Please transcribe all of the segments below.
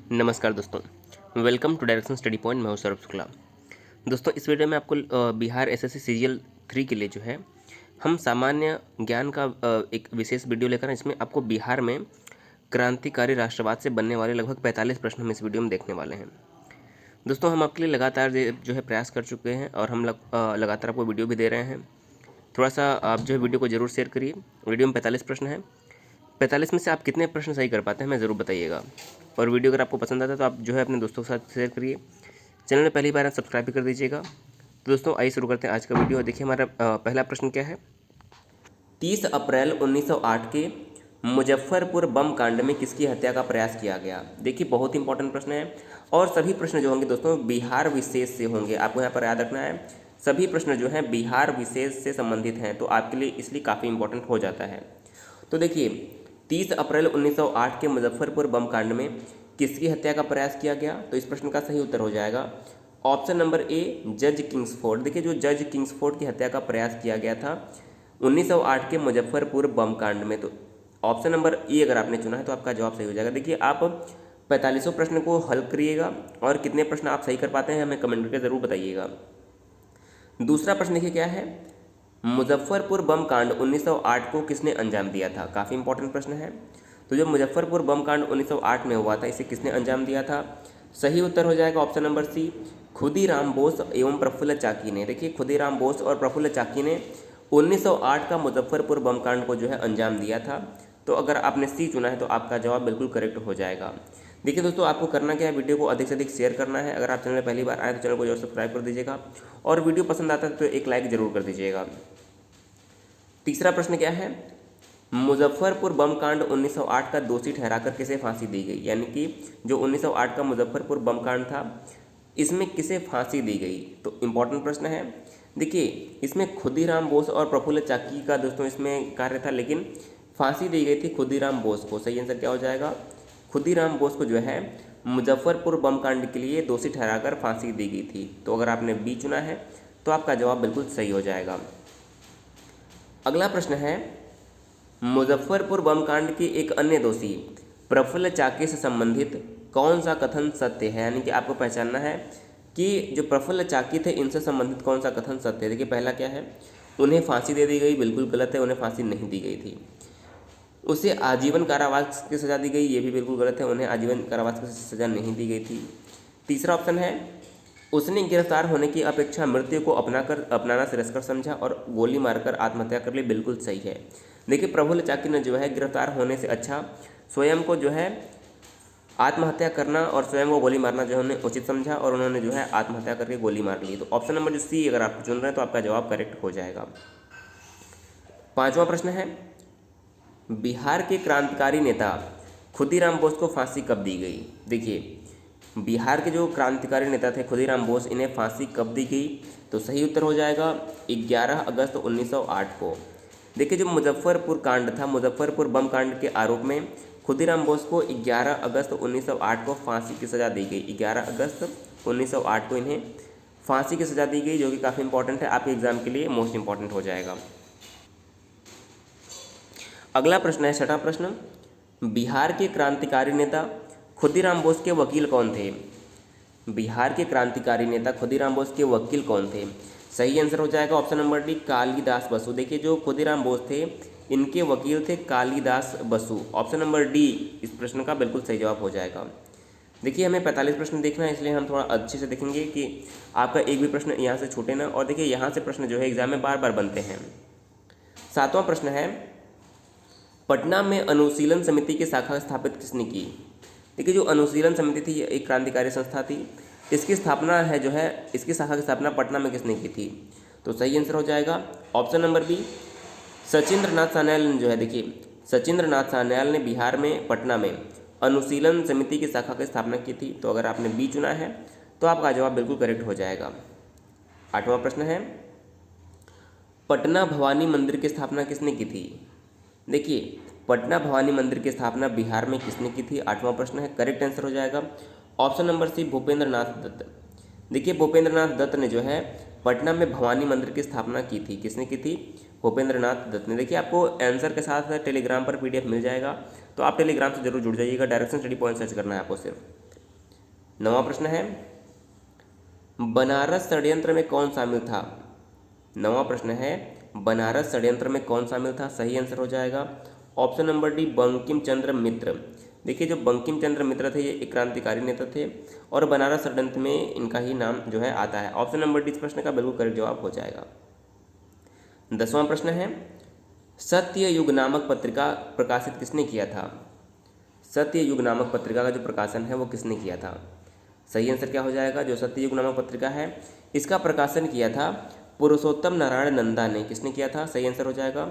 नमस्कार दोस्तों, welcome to direction study point. मैं हूं सौरभ शुक्ला। दोस्तों, इस वीडियो में आपको बिहार एसएससी सीजीएल 3 के लिए जो है हम सामान्य ज्ञान का एक विशेष वीडियो लेकर आए। इसमें आपको बिहार में क्रांतिकारी राष्ट्रवाद से बनने वाले लगभग 45 प्रश्न हम इस वीडियो में देखने वाले हैं। दोस्तों, हम आपके लिए लगातार जो है प्रयास कर चुके हैं और हम लगातार आपको वीडियो भी दे रहे हैं। थोड़ा सा आप जो है वीडियो को ज़रूर शेयर करिए। वीडियो में 45 प्रश्न हैं। 45 में से आप कितने प्रश्न सही कर पाते हैं, हमें ज़रूर बताइएगा। और वीडियो अगर आपको पसंद आता है तो आप जो है अपने दोस्तों के साथ शेयर करिए। चैनल में पहली बार आप सब्सक्राइब भी कर दीजिएगा। तो दोस्तों, आइए शुरू करते हैं आज का वीडियो। देखिए, हमारा पहला प्रश्न क्या है। 30 अप्रैल 1908 के मुजफ्फरपुर बम कांड में किसकी हत्या का प्रयास किया गया। देखिए, बहुत इंपॉर्टेंट प्रश्न है और सभी प्रश्न जो होंगे दोस्तों बिहार विशेष से होंगे। आपको यहाँ पर याद रखना है, सभी प्रश्न जो हैं बिहार विशेष से संबंधित हैं, तो आपके लिए इसलिए काफ़ी इंपॉर्टेंट हो जाता है। तो देखिए, 30 अप्रैल 1908 के मुजफ्फरपुर बम कांड में किसकी हत्या का प्रयास किया गया। तो इस प्रश्न का सही उत्तर हो जाएगा ऑप्शन नंबर ए, जज किंग्सफोर्ड। देखिए, जो जज किंग्सफोर्ड की हत्या का प्रयास किया गया था 1908 के मुजफ्फरपुर बम कांड में, तो ऑप्शन नंबर ए अगर आपने चुना है तो आपका जवाब सही हो जाएगा। देखिए, आप 45 प्रश्न को हल करिएगा और कितने प्रश्न आप सही कर पाते हैं हमें कमेंट करके ज़रूर बताइएगा। दूसरा प्रश्न देखिए क्या है, मुजफ्फरपुर बम कांड 1908 को किसने अंजाम दिया था। काफ़ी इंपॉर्टेंट प्रश्न है। तो जो मुजफ्फरपुर बम कांड 1908 में हुआ था, इसे किसने अंजाम दिया था। सही उत्तर हो जाएगा option number C, Khudiram Bose एवं प्रफुल्ल चाकी ने। देखिए, खुदीराम बोस और प्रफुल्ल चाकी ने 1908 का मुजफ्फरपुर बम कांड को जो है अंजाम दिया था। तो अगर आपने सी चुना है तो आपका जवाब बिल्कुल करेक्ट हो जाएगा। देखिए दोस्तों, आपको करना क्या है, वीडियो को अधिक से अधिक शेयर करना है। अगर आप चैनल में पहली बार आए तो चैनल को जरूर सब्सक्राइब कर दीजिएगा और वीडियो पसंद आता है तो एक लाइक जरूर कर दीजिएगा। तीसरा प्रश्न क्या है, मुजफ्फरपुर बम कांड 1908 का दोषी ठहराकर किसे फांसी दी गई। यानी कि जो 1908 का मुजफ्फरपुर बम कांड था, इसमें किसे फांसी दी गई। तो इंपॉर्टेंट प्रश्न है। देखिए, इसमें खुदीराम बोस और प्रफुल्ल चाकी का दोस्तों इसमें कार्य था, लेकिन फांसी दी गई थी खुदीराम बोस को। सही आंसर क्या हो जाएगा, खुदीराम बोस को जो है मुजफ्फरपुर बम कांड के लिए दोषी ठहराकर फांसी दी गई थी। तो अगर आपने बी चुना है तो आपका जवाब बिल्कुल सही हो जाएगा। अगला प्रश्न है, मुजफ्फरपुर बम कांड के एक अन्य दोषी प्रफुल्ल चाकी से संबंधित कौन सा कथन सत्य है। यानी कि आपको पहचानना है कि जो प्रफुल्ल चाकी थे इनसे संबंधित कौन सा कथन सत्य है। देखिए, पहला क्या है, उन्हें फांसी दे दी गई, बिल्कुल गलत है, उन्हें फांसी नहीं दी गई थी। उसे आजीवन कारावास की सज़ा दी गई, ये भी बिल्कुल गलत है, उन्हें आजीवन कारावास की सज़ा नहीं दी गई थी। तीसरा ऑप्शन है, उसने गिरफ्तार होने की अपेक्षा मृत्यु को अपनाना श्रेयस्कर समझा और गोली मारकर आत्महत्या कर ली, बिल्कुल सही है। देखिए, प्रफुल्ल चाकी ने जो है गिरफ्तार होने से अच्छा स्वयं को जो है आत्महत्या करना और स्वयं को गोली मारना जो है उन्होंने उचित समझा और उन्होंने जो है आत्महत्या करके गोली मार ली। तो ऑप्शन नंबर जो सी अगर आप चुन रहे हैं तो आपका जवाब करेक्ट हो जाएगा। पांचवा प्रश्न है, बिहार के क्रांतिकारी नेता खुदीराम बोस को फांसी कब दी गई। देखिए, बिहार के जो क्रांतिकारी नेता थे खुदीराम बोस, इन्हें फांसी कब दी गई। तो सही उत्तर हो जाएगा 11 अगस्त 1908 को। देखिए, जो मुजफ्फरपुर कांड था, मुजफ्फरपुर बम कांड के आरोप में खुदीराम बोस को 11 अगस्त 1908 को फांसी की सज़ा दी गई। 11 अगस्त 1908 को इन्हें फांसी की सज़ा दी गई, जो कि काफ़ी इंपॉर्टेंट है, आपके एग्जाम के लिए मोस्ट इंपॉर्टेंट हो जाएगा। अगला प्रश्न है, छठा प्रश्न, बिहार के क्रांतिकारी नेता खुदीराम बोस के वकील कौन थे। बिहार के क्रांतिकारी नेता खुदीराम बोस के वकील कौन थे। सही आंसर हो जाएगा option number D, Kalidas Basu. देखिए, जो खुदीराम बोस थे इनके वकील थे Kalidas Basu. Option number D इस प्रश्न का बिल्कुल सही जवाब हो जाएगा। देखिए, हमें 45 प्रश्न देखना है, इसलिए हम थोड़ा अच्छे से देखेंगे कि आपका एक भी प्रश्न यहाँ से छूटे ना। और देखिए, यहाँ से प्रश्न जो है एग्जाम में बार बार बनते हैं। सातवां प्रश्न है, पटना में अनुशीलन समिति की शाखा स्थापित किसने की। देखिए, जो अनुशीलन समिति थी एक क्रांतिकारी संस्था थी, इसकी स्थापना है जो है इसकी शाखा की स्थापना पटना में किसने की थी। तो सही आंसर हो जाएगा option number B, Sachindra Nath Sanyal ने जो है, देखिए सचिंद्र नाथ सान्याल ने बिहार में पटना में अनुशीलन समिति की शाखा की स्थापना की थी। तो अगर आपने बी चुना है तो आपका जवाब बिल्कुल करेक्ट हो जाएगा। आठवां प्रश्न है, पटना भवानी मंदिर की स्थापना किसने की थी। देखिए, पटना भवानी मंदिर की स्थापना बिहार में किसने की थी। आठवां प्रश्न है, करेक्ट आंसर हो जाएगा ऑप्शन नंबर सी, भूपेंद्र नाथ दत्त। देखिए, भूपेंद्र नाथ दत्त ने जो है पटना में भवानी मंदिर की स्थापना की थी। किसने की थी, भूपेंद्र नाथ दत्त ने। देखिए, आपको आंसर के साथ टेलीग्राम पर PDF मिल जाएगा, तो आप टेलीग्राम से जरूर जुड़ जाइएगा। डायरेक्शन स्टडी पॉइंट सर्च करना है आपको सिर्फ। 9वां प्रश्न है बनारस षड्यंत्र में कौन शामिल था। 9वां प्रश्न है बनारस षड्यंत्र में कौन शामिल था। सही आंसर हो जाएगा option number D Bankim Chandra मित्र। देखिए जो बंकिम चंद्र मित्र थे ये एक क्रांतिकारी नेता थे और बनारस षड्यंत्र में इनका ही नाम जो है आता है। ऑप्शन नंबर डी इस प्रश्न का बिल्कुल करेक्ट जवाब हो जाएगा। 10वां प्रश्न है सत्य युग नामक पत्रिका प्रकाशित किसने किया था। सत्य युग नामक पत्रिका का जो प्रकाशन है वो किसने किया था। सही आंसर क्या हो जाएगा। जो सत्य युग नामक पत्रिका है इसका प्रकाशन किया था पुरुषोत्तम नारायण नंदा ने। किसने किया था। सही आंसर हो जाएगा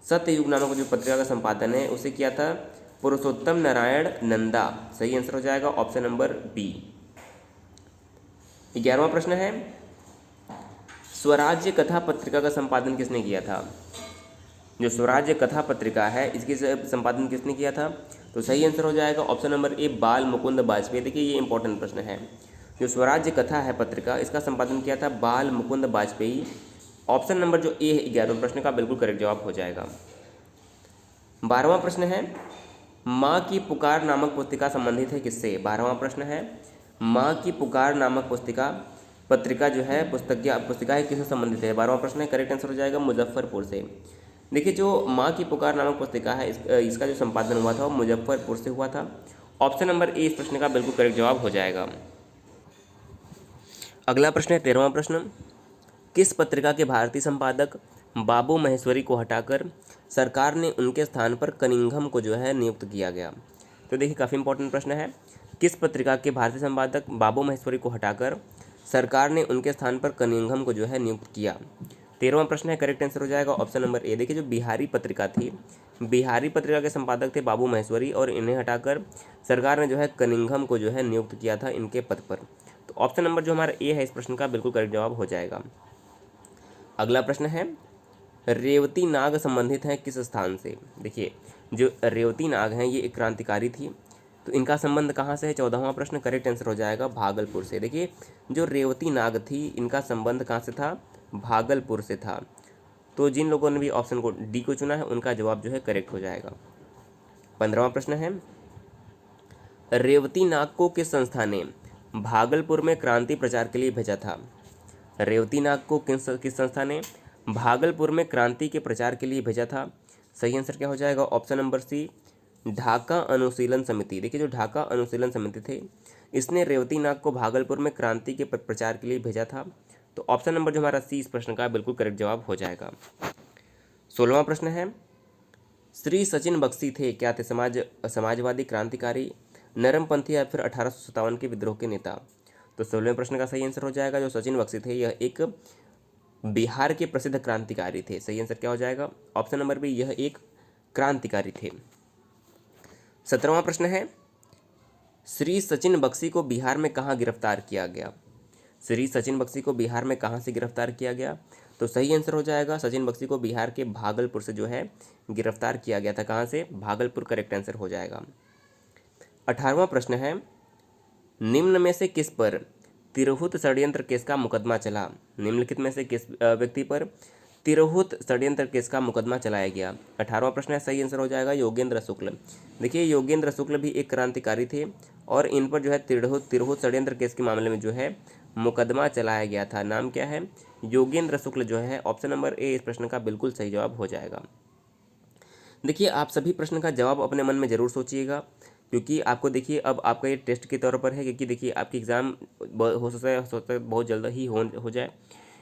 सत्य युग नामक जो पत्रिका का संपादन है उसे किया था पुरुषोत्तम नारायण नंदा। सही आंसर हो जाएगा ऑप्शन नंबर बी। 11वां प्रश्न है स्वराज्य कथा पत्रिका का संपादन किसने किया था। जो स्वराज्य कथा पत्रिका है इसकी संपादन किसने किया था। तो सही आंसर हो जाएगा ऑप्शन नंबर ए बाल मुकुंद वाजपेयी। देखिए ये इंपॉर्टेंट प्रश्न है। जो स्वराज्य कथा है पत्रिका इसका संपादन किया था बाल मुकुंद वाजपेयी। ऑप्शन नंबर जो ए है 11वें प्रश्न का बिल्कुल करेक्ट जवाब हो जाएगा। 12वां प्रश्न है माँ की पुकार नामक पुस्तिका संबंधित है किससे। 12वां प्रश्न है माँ की पुकार नामक पत्रिका जो है पुस्तिका है किससे संबंधित है। 12वां प्रश्न है करेक्ट आंसर हो जाएगा मुजफ्फरपुर से। देखिए जो माँ की पुकार नामक पुस्तिका है इसका जो संपादन हुआ था वो मुजफ्फरपुर से हुआ था। ऑप्शन नंबर ए इस प्रश्न का बिल्कुल करेक्ट जवाब हो जाएगा। अगला प्रश्न है 13वां प्रश्न किस पत्रिका के भारतीय संपादक बाबू महेश्वरी को हटाकर सरकार ने उनके स्थान पर कनिंघम को जो है नियुक्त किया गया। तो देखिए काफ़ी इंपॉर्टेंट प्रश्न है। किस पत्रिका के भारतीय संपादक बाबू महेश्वरी को हटाकर सरकार ने उनके स्थान पर कनिंघम को जो है नियुक्त किया। 13वां प्रश्न है करेक्ट आंसर हो जाएगा ऑप्शन नंबर ए। देखिए जो बिहारी पत्रिका थी बिहारी पत्रिका के संपादक थे बाबू महेश्वरी और इन्हें हटाकर सरकार ने जो है कनिंघम को जो है नियुक्त किया था इनके पद पर। तो ऑप्शन नंबर जो हमारा ए है इस प्रश्न का बिल्कुल करेक्ट जवाब हो जाएगा। अगला प्रश्न है रेवती नाग संबंधित है किस स्थान से। देखिए जो रेवती नाग हैं ये एक क्रांतिकारी थी तो इनका संबंध कहाँ से है। 14वां प्रश्न करेक्ट आंसर हो जाएगा भागलपुर से। देखिए जो रेवती नाग थी इनका संबंध कहाँ से था भागलपुर से था। तो जिन लोगों ने भी ऑप्शन को डी को चुना है उनका जवाब जो है करेक्ट हो जाएगा। 15वां प्रश्न है रेवती नाग को किस संस्था ने भागलपुर में क्रांति प्रचार के लिए भेजा था। रेवती नाग को किस संस्था ने भागलपुर में क्रांति के प्रचार के लिए भेजा था। सही आंसर क्या हो जाएगा ऑप्शन नंबर सी ढाका अनुशीलन समिति। देखिए जो ढाका अनुशीलन समिति थे इसने रेवती नाग को भागलपुर में क्रांति के प्रचार के लिए भेजा था। तो ऑप्शन नंबर जो हमारा सी इस प्रश्न का बिल्कुल करेक्ट जवाब हो जाएगा। 16वां प्रश्न है श्री सचिन बख्शी थे क्या थे समाजवादी क्रांतिकारी नरमपंथी या फिर 1857 के विद्रोह के नेता। तो 16वें प्रश्न का सही आंसर हो जाएगा जो सचिन बख्शी थे यह एक बिहार के प्रसिद्ध क्रांतिकारी थे। सही आंसर क्या हो जाएगा ऑप्शन नंबर बी यह एक क्रांतिकारी थे। 17वां प्रश्न है श्री सचिन बख्शी को बिहार में कहाँ गिरफ्तार किया गया। श्री सचिन बख्शी को बिहार में कहाँ से गिरफ्तार किया गया। तो सही आंसर हो जाएगा सचिन बख्शी को बिहार के भागलपुर से जो है गिरफ्तार किया गया था। कहाँ से भागलपुर करेक्ट आंसर हो जाएगा। 18वां प्रश्न है निम्न में से किस पर तिरहुत षड्यंत्र केस का मुकदमा चला। निम्नलिखित में से किस व्यक्ति पर तिरहुत षड्यंत्र केस का मुकदमा चलाया गया। 18वां प्रश्न है सही आंसर हो जाएगा योगेंद्र शुक्ल। देखिए योगेंद्र शुक्ल भी एक क्रांतिकारी थे और इन पर जो है तिरहुत षड्यंत्र केस के मामले में जो है मुकदमा चलाया गया था। नाम क्या है योगेंद्र शुक्ल जो है। ऑप्शन नंबर ए इस प्रश्न का बिल्कुल सही जवाब हो जाएगा। देखिए आप सभी प्रश्न का जवाब अपने मन में ज़रूर सोचिएगा क्योंकि आपको देखिए अब आपका ये टेस्ट के तौर पर है क्योंकि देखिए आपकी एग्ज़ाम हो सकता है बहुत जल्द ही हो जाए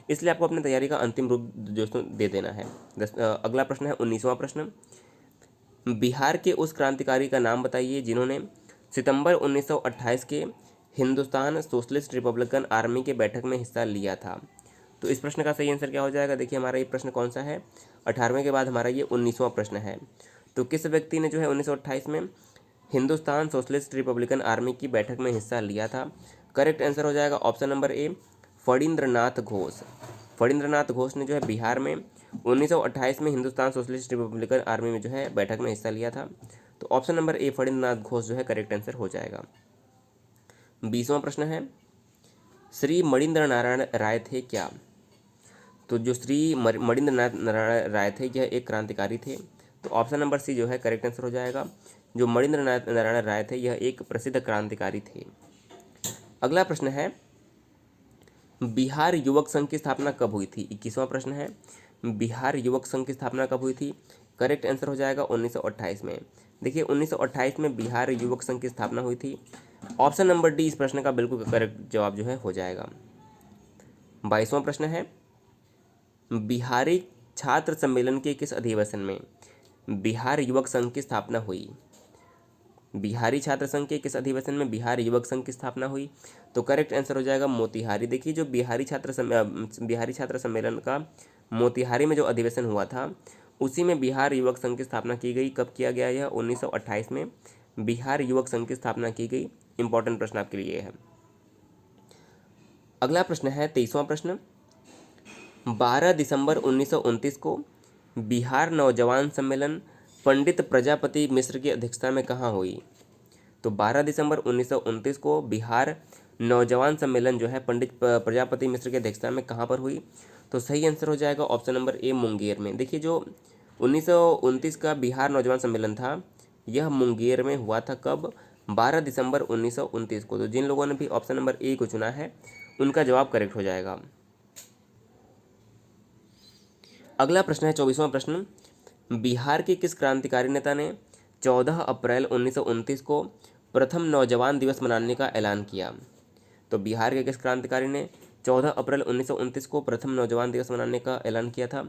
इसलिए आपको अपनी तैयारी का अंतिम रूप दोस्तों दे देना है। अगला प्रश्न है 19वां प्रश्न बिहार के उस क्रांतिकारी का नाम बताइए जिन्होंने सितंबर 1928 के हिंदुस्तान सोशलिस्ट रिपब्लिकन आर्मी के बैठक में हिस्सा लिया था। तो इस प्रश्न का सही आंसर क्या हो जाएगा। देखिए हमारा ये प्रश्न कौन सा है 18वें के बाद हमारा ये 19वां प्रश्न है। तो किस व्यक्ति ने जो है 1928 में हिंदुस्तान सोशलिस्ट रिपब्लिकन आर्मी की बैठक में हिस्सा लिया था। करेक्ट आंसर हो जाएगा option number A Phanindranath Ghosh. Phanindranath Ghosh ने जो है बिहार में 1928 में हिंदुस्तान सोशलिस्ट रिपब्लिकन आर्मी में जो है बैठक में हिस्सा लिया था। तो option number A Phanindranath Ghosh जो है करेक्ट आंसर हो जाएगा। 20वां प्रश्न है श्री मणिंद्र नारायण राय थे क्या। तो जो श्री मणिंद्र नारायण राय थे यह एक क्रांतिकारी थे। तो ऑप्शन नंबर सी जो है करेक्ट आंसर हो जाएगा। जो मणिंद्र नारायण राय थे यह एक प्रसिद्ध क्रांतिकारी थे। अगला प्रश्न है बिहार युवक संघ की स्थापना कब हुई थी। 21वां प्रश्न है बिहार युवक संघ की स्थापना कब हुई थी। करेक्ट आंसर हो जाएगा 1928 में। देखिए 1928 में बिहार युवक संघ की स्थापना हुई थी। ऑप्शन नंबर डी इस प्रश्न का बिल्कुल करेक्ट जवाब जो है हो जाएगा। 22वां प्रश्न है बिहारी छात्र सम्मेलन के किस अधिवेशन में बिहार युवक संघ की स्थापना हुई। बिहारी छात्र संघ के किस अधिवेशन में बिहार युवक संघ की स्थापना हुई। तो करेक्ट आंसर हो जाएगा मोतिहारी। देखिए जो बिहारी छात्र सम्मेलन का मोतिहारी में जो अधिवेशन हुआ था उसी में बिहार युवक संघ की स्थापना की गई। कब किया गया यह 1928 में बिहार युवक संघ की स्थापना की गई। इंपॉर्टेंट प्रश्न आपके लिए है। अगला प्रश्न है 23वां प्रश्न 12 दिसंबर 1929 को बिहार नौजवान सम्मेलन पंडित प्रजापति मिश्र की अध्यक्षता में कहाँ हुई। तो 12 दिसंबर 1929 को बिहार नौजवान सम्मेलन जो है पंडित प्रजापति मिश्र की अध्यक्षता में कहाँ पर हुई। तो सही आंसर हो जाएगा ऑप्शन नंबर ए मुंगेर में। देखिए जो 1929 का बिहार नौजवान सम्मेलन था यह मुंगेर में हुआ था। कब 12 दिसंबर 1929 को। तो जिन लोगों ने भी ऑप्शन नंबर ए को चुना है उनका जवाब करेक्ट हो जाएगा। अगला प्रश्न है 24वां प्रश्न बिहार के किस क्रांतिकारी नेता ने 14 अप्रैल 1929 को प्रथम नौजवान दिवस मनाने का ऐलान किया। तो बिहार के किस क्रांतिकारी ने 14 अप्रैल 1929 को प्रथम नौजवान दिवस मनाने का ऐलान किया था।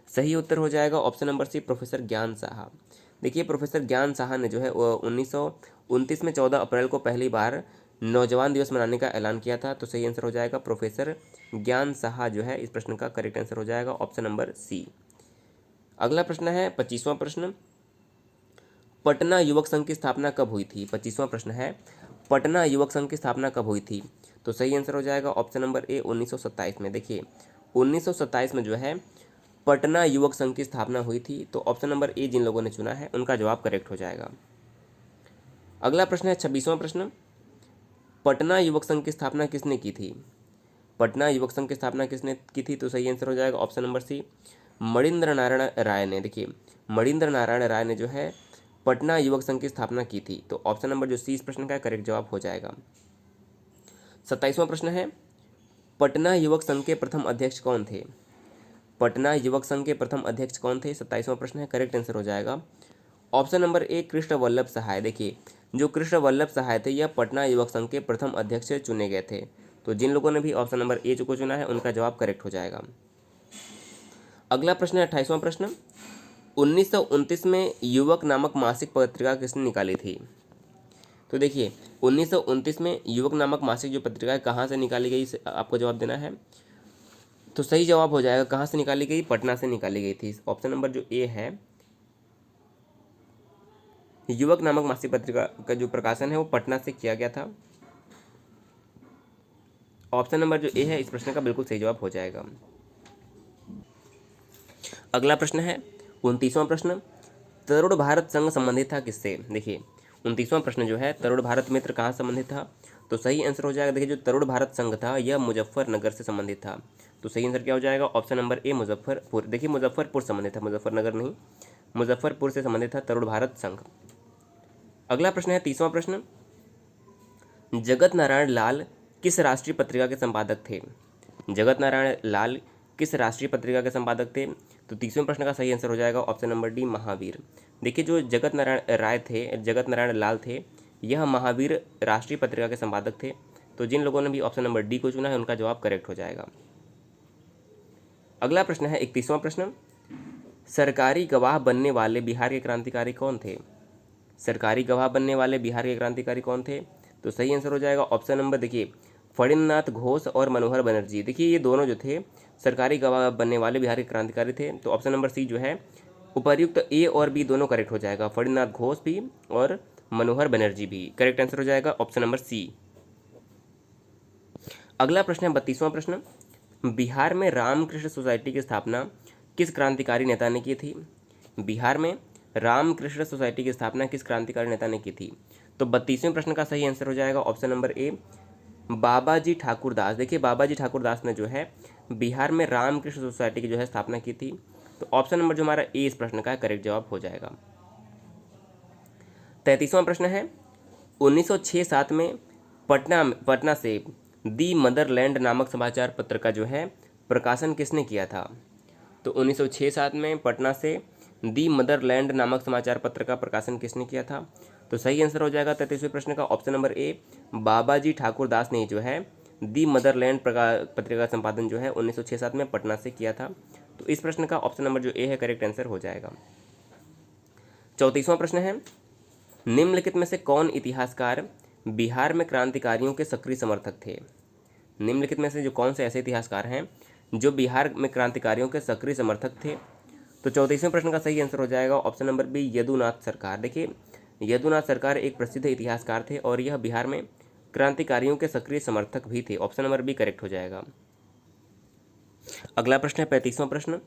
सही उत्तर हो जाएगा ऑप्शन नंबर सी प्रोफेसर ज्ञान साहा। देखिए प्रोफेसर ज्ञान साहा ने जो है 1929 में 14 अप्रैल को पहली बार नौजवान दिवस मनाने का ऐलान किया था। तो सही आंसर हो जाएगा प्रोफेसर ज्ञान साहा जो है इस प्रश्न का करेक्ट आंसर हो जाएगा ऑप्शन नंबर सी। अगला प्रश्न है 25वां प्रश्न पटना युवक संघ की स्थापना कब हुई थी। 25वां प्रश्न है पटना युवक संघ की स्थापना कब हुई थी। तो सही आंसर हो जाएगा ऑप्शन नंबर ए 1927 में। देखिए 1927 में जो है पटना युवक संघ की स्थापना हुई थी। तो ऑप्शन नंबर ए जिन लोगों ने चुना है उनका जवाब करेक्ट हो जाएगा। अगला प्रश्न है 26वां प्रश्न पटना युवक संघ की स्थापना किसने की थी। पटना युवक संघ की स्थापना किसने की थी। तो सही आंसर हो जाएगा option number C Manindra Narayan Rai ने। देखिए मणिंद्र नारायण राय ने जो है पटना युवक संघ की स्थापना की थी। तो ऑप्शन नंबर जो सी इस प्रश्न का करेक्ट जवाब हो जाएगा। 27वां प्रश्न है पटना युवक संघ के प्रथम अध्यक्ष कौन थे। पटना युवक संघ के प्रथम अध्यक्ष कौन थे। 27वां प्रश्न है करेक्ट आंसर हो जाएगा option number A Krishna Vallabh Sahay. देखिए जो कृष्ण वल्लभ सहाय थे यह पटना युवक संघ के प्रथम अध्यक्ष चुने गए थे। तो जिन लोगों ने भी ऑप्शन नंबर ए को चुना है उनका जवाब करेक्ट हो जाएगा। अगला प्रश्न है 28वां प्रश्न 1929 में युवक नामक मासिक पत्रिका किसने निकाली थी। तो देखिए 1929 में युवक नामक मासिक जो पत्रिका है कहाँ से निकाली गई आपको जवाब देना है। तो सही जवाब हो जाएगा कहाँ से निकाली गई पटना से निकाली गई थी। ऑप्शन नंबर जो ए है युवक नामक मासिक पत्रिका का जो प्रकाशन है वो पटना से किया गया था। ऑप्शन नंबर जो ए है इस प्रश्न का बिल्कुल सही जवाब हो जाएगा। अगला प्रश्न है 29वां प्रश्न तरुण भारत संघ संबंधित था किससे। देखिए 29वां प्रश्न जो है तरुण भारत मित्र कहाँ संबंधित था। तो सही आंसर हो जाएगा। देखिए जो तरुण भारत संघ था यह मुजफ्फरनगर से संबंधित था। तो सही आंसर क्या हो जाएगा ऑप्शन नंबर ए मुजफ्फरपुर। देखिए मुजफ्फरपुर संबंधित था मुजफ्फरनगर नहीं मुजफ्फरपुर से संबंधित था तरुण भारत संघ। अगला प्रश्न है 30वां प्रश्न जगत नारायण लाल किस राष्ट्रीय पत्रिका के संपादक थे। जगत नारायण लाल किस राष्ट्रीय पत्रिका के संपादक थे। तो 30वें प्रश्न का सही आंसर हो जाएगा ऑप्शन नंबर डी महावीर। देखिए जो जगत नारायण लाल थे यह महावीर राष्ट्रीय पत्रिका के संपादक थे। तो जिन लोगों ने भी ऑप्शन नंबर डी को चुना है उनका जवाब करेक्ट हो जाएगा। अगला प्रश्न है 31वां प्रश्न सरकारी गवाह बनने वाले बिहार के क्रांतिकारी कौन थे। सरकारी गवाह बनने वाले बिहार के क्रांतिकारी कौन थे। तो सही आंसर हो जाएगा ऑप्शन नंबर देखिए फणिन्द्रनाथ घोष और मनोहर बनर्जी। देखिए ये दोनों जो थे सरकारी गवाह बनने वाले बिहार के क्रांतिकारी थे। तो ऑप्शन नंबर सी जो है उपर्युक्त ए और बी दोनों करेक्ट हो जाएगा। फणिन्द्रनाथ घोष भी और मनोहर बनर्जी भी करेक्ट आंसर हो जाएगा ऑप्शन नंबर सी। अगला प्रश्न है 32वां प्रश्न बिहार में रामकृष्ण सोसाइटी की स्थापना किस क्रांतिकारी नेता ने की थी। बिहार में रामकृष्ण सोसाइटी की स्थापना किस क्रांतिकारी नेता ने की थी। तो 32वें प्रश्न का सही आंसर हो जाएगा ऑप्शन नंबर ए बाबाजी ठाकुर दास। देखिए बाबाजी ठाकुर दास ने जो है बिहार में रामकृष्ण सोसाइटी की जो है स्थापना की थी। तो ऑप्शन नंबर जो हमारा ए इस प्रश्न का करेक्ट जवाब हो जाएगा। 33वां प्रश्न है 1906-07 में पटना से दी मदरलैंड नामक समाचार पत्र का जो है प्रकाशन किसने किया था? तो 1906-7 में पटना से दी मदरलैंड नामक समाचार पत्र का प्रकाशन किसने किया था? तो सही आंसर हो जाएगा 33वें प्रश्न का ऑप्शन नंबर ए, बाबाजी ठाकुर दास ने जो है दी मदरलैंड पत्रिका का संपादन जो है 1906-7 में पटना से किया था। तो इस प्रश्न का ऑप्शन नंबर जो ए है करेक्ट आंसर हो जाएगा। 34वां प्रश्न है, निम्नलिखित में से कौन इतिहासकार बिहार में क्रांतिकारियों के सक्रिय समर्थक थे? निम्नलिखित में से जो कौन से ऐसे इतिहासकार हैं जो बिहार में क्रांतिकारियों के सक्रिय समर्थक थे? तो 34वें प्रश्न का सही आंसर हो जाएगा ऑप्शन नंबर बी, यदुनाथ सरकार। देखिए, यदुनाथ सरकार एक प्रसिद्ध इतिहासकार थे और यह बिहार में क्रांतिकारियों के सक्रिय समर्थक भी थे। ऑप्शन नंबर बी करेक्ट हो जाएगा। अगला प्रश्न है 35वां प्रश्न,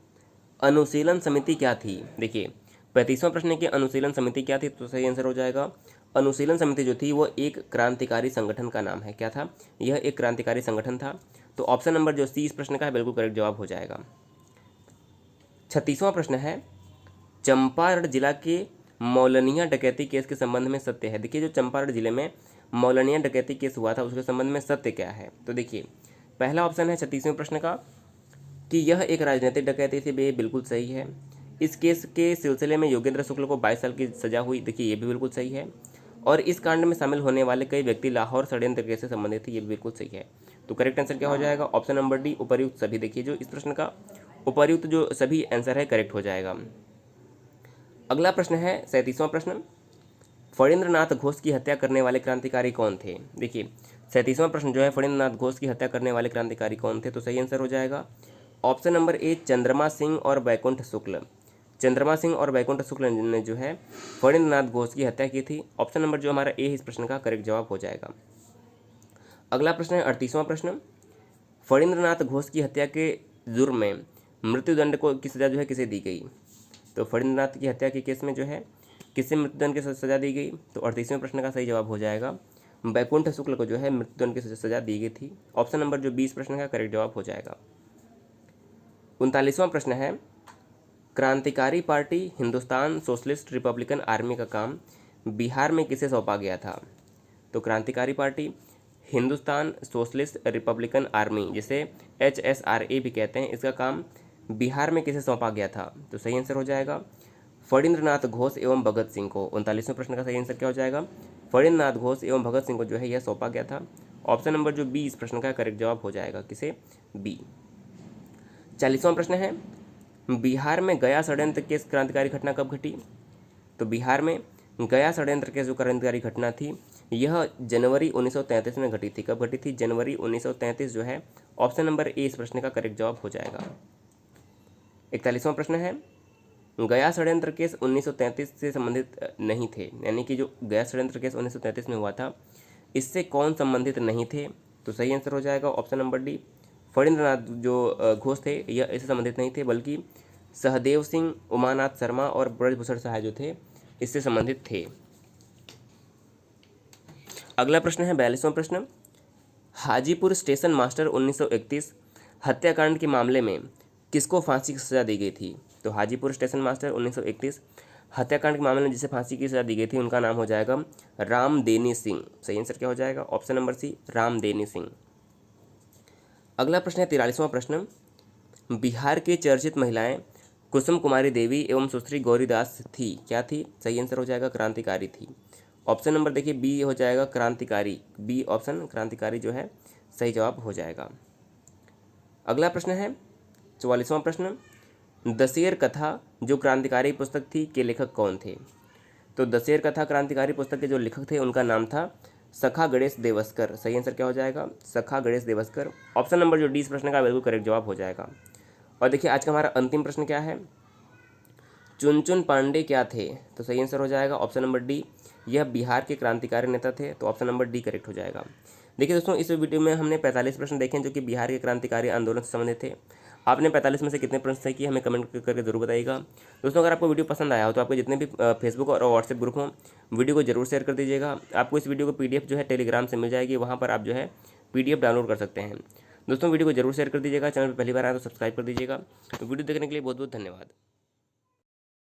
अनुशीलन समिति क्या थी? देखिए, 35वां प्रश्न की अनुशीलन समिति क्या थी? तो सही आंसर हो जाएगा, अनुशीलन समिति जो थी वो एक क्रांतिकारी संगठन का नाम है। क्या था? यह एक क्रांतिकारी संगठन था। तो ऑप्शन नंबर जो सी इस प्रश्न का है बिल्कुल करेक्ट जवाब हो जाएगा। 36वां प्रश्न है, चंपारण जिला के मौलनिया डकैती केस के संबंध में सत्य है। देखिए, जो चंपारण जिले में मौलनिया डकैती केस हुआ था उसके संबंध में सत्य क्या है? तो देखिए, पहला ऑप्शन है 36वें प्रश्न का कि यह एक राजनीतिक डकैती थी, ये बिल्कुल सही है। इस केस के सिलसिले में योगेंद्र शुक्ल को 22 साल की सजा हुई। देखिए, ये भी बिल्कुल सही है। और इस कांड में शामिल होने वाले कई व्यक्ति लाहौर षड्यंत्र केस से संबंधित थे, ये भी बिल्कुल सही है। तो करेक्ट आंसर क्या हो जाएगा? ऑप्शन नंबर डी, उपर्युक्त सभी। देखिए, जो इस प्रश्न का उपर्युक्त जो सभी आंसर है करेक्ट हो जाएगा। अगला प्रश्न है 37वां प्रश्न, फणींद्रनाथ घोष की हत्या करने वाले क्रांतिकारी कौन थे? देखिए, 37वां प्रश्न जो है, फणींद्रनाथ घोष की हत्या करने वाले क्रांतिकारी कौन थे? तो सही आंसर हो जाएगा ऑप्शन नंबर ए, चंद्रमा सिंह और बैकुंठ शुक्ल। चंद्रमा सिंह और बैकुंठ शुक्ल ने जो है फणींद्रनाथ घोष की हत्या की थी। ऑप्शन नंबर जो हमारा ए इस प्रश्न का करेक्ट जवाब हो जाएगा। अगला प्रश्न है 38वां प्रश्न, फणींद्रनाथ घोष की हत्या के जुर्म में मृत्युदंड को की सजा जो है किसे दी गई? तो फणींद्रनाथ की हत्या के केस में जो है किसे मृत्युदंड की सजा दी गई? तो 38वें प्रश्न का सही जवाब हो जाएगा, बैकुंठ शुक्ल को जो है मृत्युदंड की सजा दी गई थी। ऑप्शन नंबर जो 20 प्रश्न का करेक्ट जवाब हो जाएगा। 39वां प्रश्न है, क्रांतिकारी party Hindustan socialist Republican army का काम बिहार में किसे सौंपा गया था? तो क्रांतिकारी party Hindustan socialist Republican army, जिसे HSRA भी कहते हैं, इसका काम बिहार में किसे सौंपा गया था? तो सही आंसर हो जाएगा फणींद्रनाथ घोष एवं भगत सिंह को। 39वें प्रश्न का सही आंसर क्या हो जाएगा? फणींद्रनाथ घोष एवं भगत सिंह को जो है यह सौंपा गया था। ऑप्शन नंबर जो बी इस प्रश्न का करेक्ट जवाब हो जाएगा, किसे? बी। 40वां प्रश्न है, बिहार में गया षड्यंत्र केस क्रांतिकारी घटना कब घटी? तो बिहार में गया षड्यंत्र केस जो क्रांतिकारी घटना थी यह जनवरी 1933 में घटी थी। कब घटी थी? जनवरी 1933 जो है ऑप्शन नंबर ए इस प्रश्न का करेक्ट जवाब हो जाएगा। 41वां प्रश्न है, गया षड्यंत्र केस 1933 से संबंधित नहीं थे, यानी कि जो गया षड्यंत्र केस 1933 में हुआ था इससे कौन संबंधित नहीं थे? तो सही आंसर हो जाएगा ऑप्शन नंबर डी, फणींद्रनाथ जो घोष थे यह इससे संबंधित नहीं थे, बल्कि सहदेव सिंह, उमानाथ शर्मा और ब्रजभूषण सहाय जो थे इससे संबंधित थे। अगला प्रश्न है 42वां प्रश्न, हाजीपुर स्टेशन मास्टर 1931 हत्याकांड के मामले में किसको फांसी की सजा दी गई थी? तो हाजीपुर स्टेशन मास्टर 1931 हत्याकांड के मामले में जिसे फांसी की सजा दी गई थी उनका नाम हो जाएगा रामदेनी सिंह। सही आंसर क्या हो जाएगा? Option number C, Ramdeni Singh. अगला प्रश्न है 43वां प्रश्न, बिहार की चर्चित महिलाएं कुसुम कुमारी देवी एवं सुश्री गौरीदास थी, क्या थी? सही आंसर हो जाएगा क्रांतिकारी थी। ऑप्शन नंबर देखिए बी हो जाएगा क्रांतिकारी, बी ऑप्शन क्रांतिकारी जो है सही जवाब हो जाएगा। अगला प्रश्न है 44वां प्रश्न, दशेर कथा जो क्रांतिकारी पुस्तक थी के लेखक कौन थे? तो दशेर कथा क्रांतिकारी पुस्तक के जो लेखक थे उनका नाम था सखा गणेश देवस्कर। सही आंसर क्या हो जाएगा? सखा गणेश देवस्कर। ऑप्शन नंबर जो डी इस प्रश्न का बिल्कुल करेक्ट जवाब हो जाएगा। और देखिए आज का हमारा अंतिम प्रश्न क्या है, चुनचुन पांडे क्या थे? तो सही आंसर हो जाएगा ऑप्शन नंबर डी, यह बिहार के क्रांतिकारी नेता थे। तो ऑप्शन नंबर डी करेक्ट हो जाएगा। देखिए दोस्तों, इस वीडियो में हमने 45 प्रश्न देखे जो कि बिहार के क्रांतिकारी आंदोलन से संबंधित थे। आपने 45 में से कितने प्रश्न सही किए हमें कमेंट करके जरूर बताइएगा। दोस्तों, अगर आपको वीडियो पसंद आया हो तो आपके जितने भी फेसबुक और व्हाट्सएप ग्रुप हों वीडियो को जरूर शेयर कर दीजिएगा। आपको इस वीडियो को PDF जो है टेलीग्राम से मिल जाएगी, वहाँ पर आप जो है PDF डाउनलोड कर सकते हैं। दोस्तों, वीडियो को जरूर शेयर कर दीजिएगा। चैनल पर पहली बार आए तो सब्सक्राइब कर दीजिएगा। वीडियो देखने के लिए बहुत बहुत धन्यवाद।